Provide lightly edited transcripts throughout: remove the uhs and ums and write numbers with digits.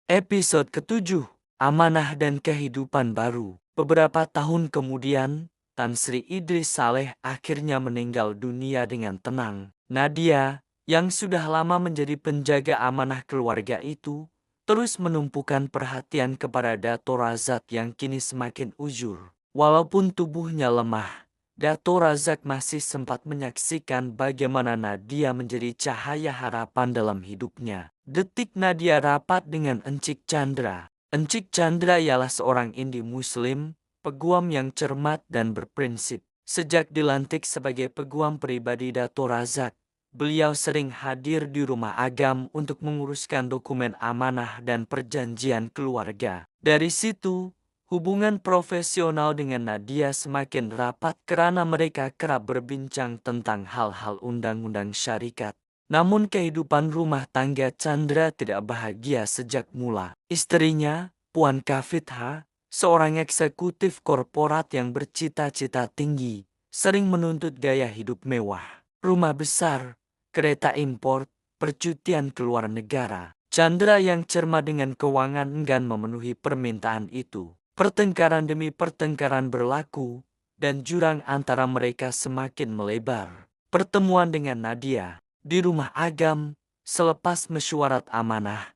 Episode ke-7, Amanah dan Kehidupan Baru. Beberapa tahun kemudian, Tan Sri Idris Saleh akhirnya meninggal dunia dengan tenang. Nadia, yang sudah lama menjadi penjaga amanah keluarga itu, terus menumpukan perhatian kepada Dato Razak yang kini semakin uzur. Walaupun tubuhnya lemah, Dato Razak masih sempat menyaksikan bagaimana Nadia menjadi cahaya harapan dalam hidupnya. Detik Nadia rapat dengan Encik Chandra. Encik Chandra ialah seorang Indi Muslim, peguam yang cermat dan berprinsip. Sejak dilantik sebagai peguam pribadi Dato Razak, beliau sering hadir di rumah Agam untuk menguruskan dokumen amanah dan perjanjian keluarga. Dari situ, hubungan profesional dengan Nadia semakin rapat karena mereka kerap berbincang tentang hal-hal undang-undang syarikat. Namun kehidupan rumah tangga Chandra tidak bahagia sejak mula. Istrinya, Puan Kafitha, seorang eksekutif korporat yang bercita-cita tinggi, sering menuntut gaya hidup mewah, rumah besar, kereta impor, percutian ke luar negara. Chandra yang cermat dengan keuangan enggan memenuhi permintaan itu. Pertengkaran demi pertengkaran berlaku, dan jurang antara mereka semakin melebar. Pertemuan dengan Nadia di rumah Agam, selepas mesyuarat amanah,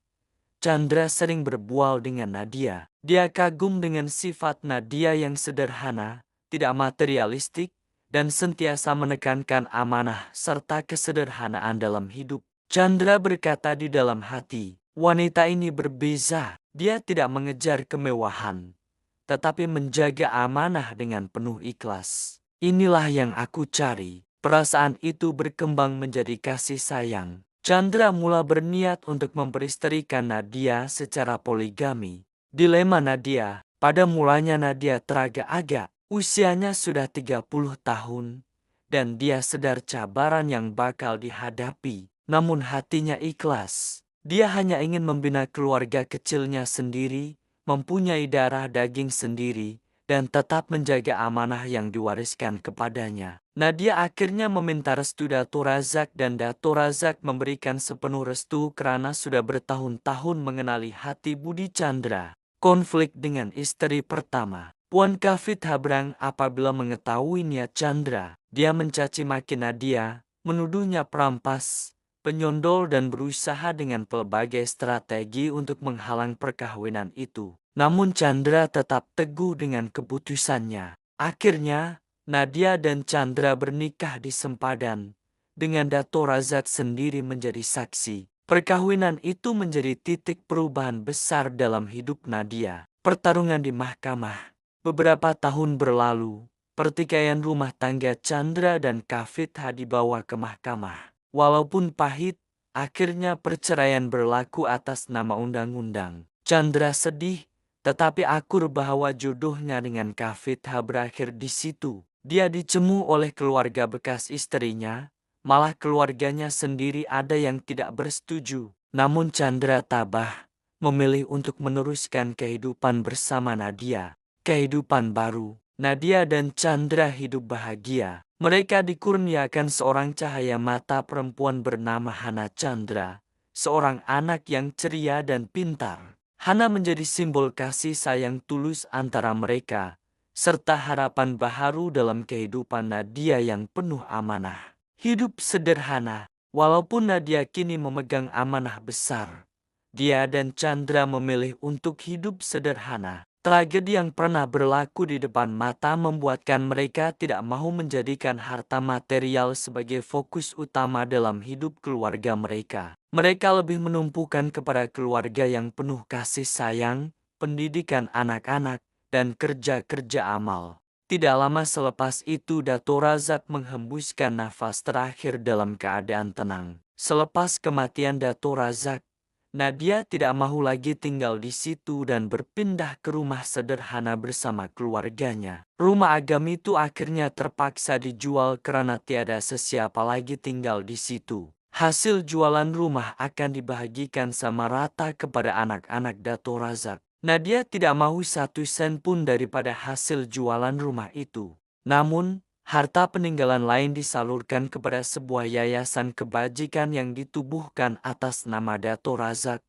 Chandra sering berbual dengan Nadia. Dia kagum dengan sifat Nadia yang sederhana, tidak materialistik, dan sentiasa menekankan amanah serta kesederhanaan dalam hidup. Chandra berkata di dalam hati, wanita ini berbeza. Dia tidak mengejar kemewahan, tetapi menjaga amanah dengan penuh ikhlas. Inilah yang aku cari. Perasaan itu berkembang menjadi kasih sayang. Chandra mula berniat untuk memperistrikan Nadia secara poligami. Dilema Nadia, pada mulanya Nadia teragak-agak. Usianya sudah 30 tahun, dan dia sadar cabaran yang bakal dihadapi. Namun hatinya ikhlas. Dia hanya ingin membina keluarga kecilnya sendiri, mempunyai darah daging sendiri, dan tetap menjaga amanah yang diwariskan kepadanya. Nadia akhirnya meminta restu Dato Razak dan Dato Razak memberikan sepenuh restu karena sudah bertahun-tahun mengenali hati budi Chandra. Konflik dengan istri pertama. Puan Kafitha berang apabila mengetahui niat Chandra. Dia mencaci maki Nadia, menuduhnya perampas, penyondol dan berusaha dengan pelbagai strategi untuk menghalang perkawinan itu. Namun Chandra tetap teguh dengan keputusannya. Akhirnya, Nadia dan Chandra bernikah di sempadan, dengan Dato Razak sendiri menjadi saksi. Perkawinan itu menjadi titik perubahan besar dalam hidup Nadia. Pertarungan di mahkamah. Beberapa tahun berlalu, pertikaian rumah tangga Chandra dan Kafitha dibawa ke mahkamah. Walaupun pahit, akhirnya perceraian berlaku atas nama undang-undang. Chandra sedih, tetapi akur bahwa jodohnya dengan Kafitha berakhir di situ. Dia dicemu oleh keluarga bekas istrinya, malah keluarganya sendiri ada yang tidak bersetuju. Namun Chandra tabah, memilih untuk meneruskan kehidupan bersama Nadia. Kehidupan baru, Nadia dan Chandra hidup bahagia. Mereka dikurniakan seorang cahaya mata perempuan bernama Hana Chandra, seorang anak yang ceria dan pintar. Hana menjadi simbol kasih sayang tulus antara mereka, serta harapan baharu dalam kehidupan Nadia yang penuh amanah. Hidup sederhana, walaupun Nadia kini memegang amanah besar. Dia dan Chandra memilih untuk hidup sederhana. Tragedi yang pernah berlaku di depan mata membuatkan mereka tidak mau menjadikan harta material sebagai fokus utama dalam hidup keluarga mereka. Mereka lebih menumpukan kepada keluarga yang penuh kasih sayang, pendidikan anak-anak, dan kerja-kerja amal. Tidak lama selepas itu Dato Razak menghembuskan nafas terakhir dalam keadaan tenang. Selepas kematian Dato Razak, Nadia tidak mau lagi tinggal di situ dan berpindah ke rumah sederhana bersama keluarganya. Rumah Agam itu akhirnya terpaksa dijual karena tiada sesiapa lagi tinggal di situ. Hasil jualan rumah akan dibagikan sama rata kepada anak-anak Dato Razak. Nadia tidak mau 1 sen pun daripada hasil jualan rumah itu. Namun, harta peninggalan lain disalurkan kepada sebuah yayasan kebajikan yang ditubuhkan atas nama Dato Razak,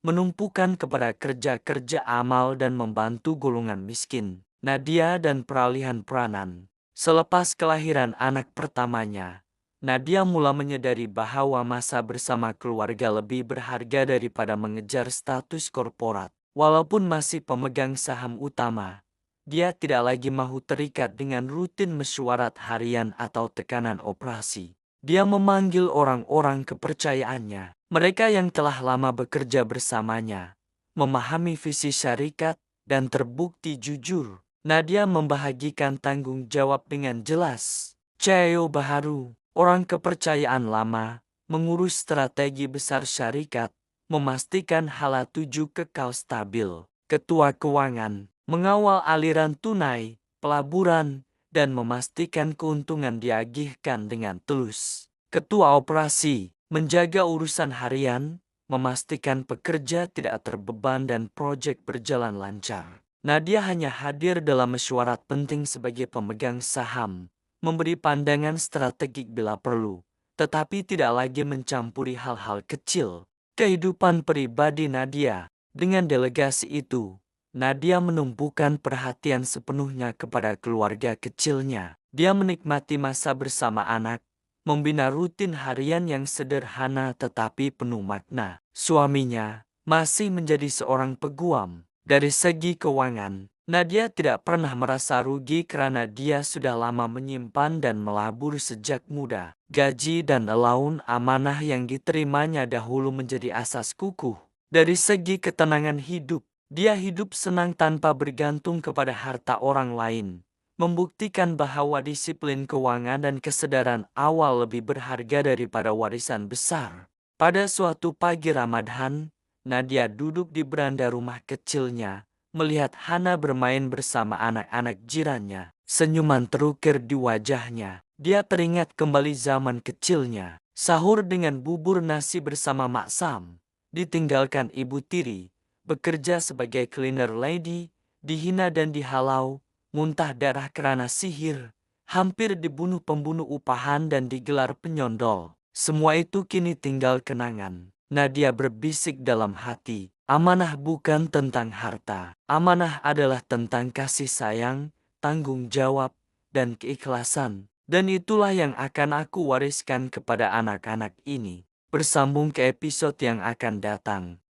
menumpukan kepada kerja-kerja amal dan membantu golongan miskin. Nadia dan peralihan peranan. Selepas kelahiran anak pertamanya, Nadia mulai menyadari bahwa masa bersama keluarga lebih berharga daripada mengejar status korporat. Walaupun masih pemegang saham utama, dia tidak lagi mau terikat dengan rutin mesyuarat harian atau tekanan operasi. Dia memanggil orang-orang kepercayaannya, mereka yang telah lama bekerja bersamanya, memahami visi syarikat, dan terbukti jujur. Nadia membahagikan tanggung jawab dengan jelas. CEO baru, orang kepercayaan lama, mengurus strategi besar syarikat, memastikan hala tuju kekal stabil. Ketua keuangan, mengawal aliran tunai, pelaburan, dan memastikan keuntungan diagihkan dengan tulus. Ketua operasi, menjaga urusan harian, memastikan pekerja tidak terbeban dan proyek berjalan lancar. Nadia hanya hadir dalam mesyuarat penting sebagai pemegang saham, memberi pandangan strategik bila perlu, tetapi tidak lagi mencampuri hal-hal kecil. Kehidupan pribadi Nadia, dengan delegasi itu, Nadia menumpukan perhatian sepenuhnya kepada keluarga kecilnya. Dia menikmati masa bersama anak, membina rutin harian yang sederhana tetapi penuh makna. Suaminya masih menjadi seorang peguam. Dari segi keuangan, Nadia tidak pernah merasa rugi karena dia sudah lama menyimpan dan melabur sejak muda. Gaji dan allowance amanah yang diterimanya dahulu menjadi asas kukuh. Dari segi ketenangan hidup, dia hidup senang tanpa bergantung kepada harta orang lain, membuktikan bahwa disiplin keuangan dan kesadaran awal lebih berharga daripada warisan besar. Pada suatu pagi Ramadan, Nadia duduk di beranda rumah kecilnya, melihat Hana bermain bersama anak-anak jirannya. Senyuman terukir di wajahnya. Dia teringat kembali zaman kecilnya. Sahur dengan bubur nasi bersama Mak Sam. Ditinggalkan ibu tiri, bekerja sebagai cleaner lady, dihina dan dihalau, muntah darah karena sihir, hampir dibunuh pembunuh upahan dan digelar penyondol. Semua itu kini tinggal kenangan. Nadia berbisik dalam hati, amanah bukan tentang harta. Amanah adalah tentang kasih sayang, tanggung jawab, dan keikhlasan. Dan itulah yang akan aku wariskan kepada anak-anak ini. Bersambung ke episode yang akan datang.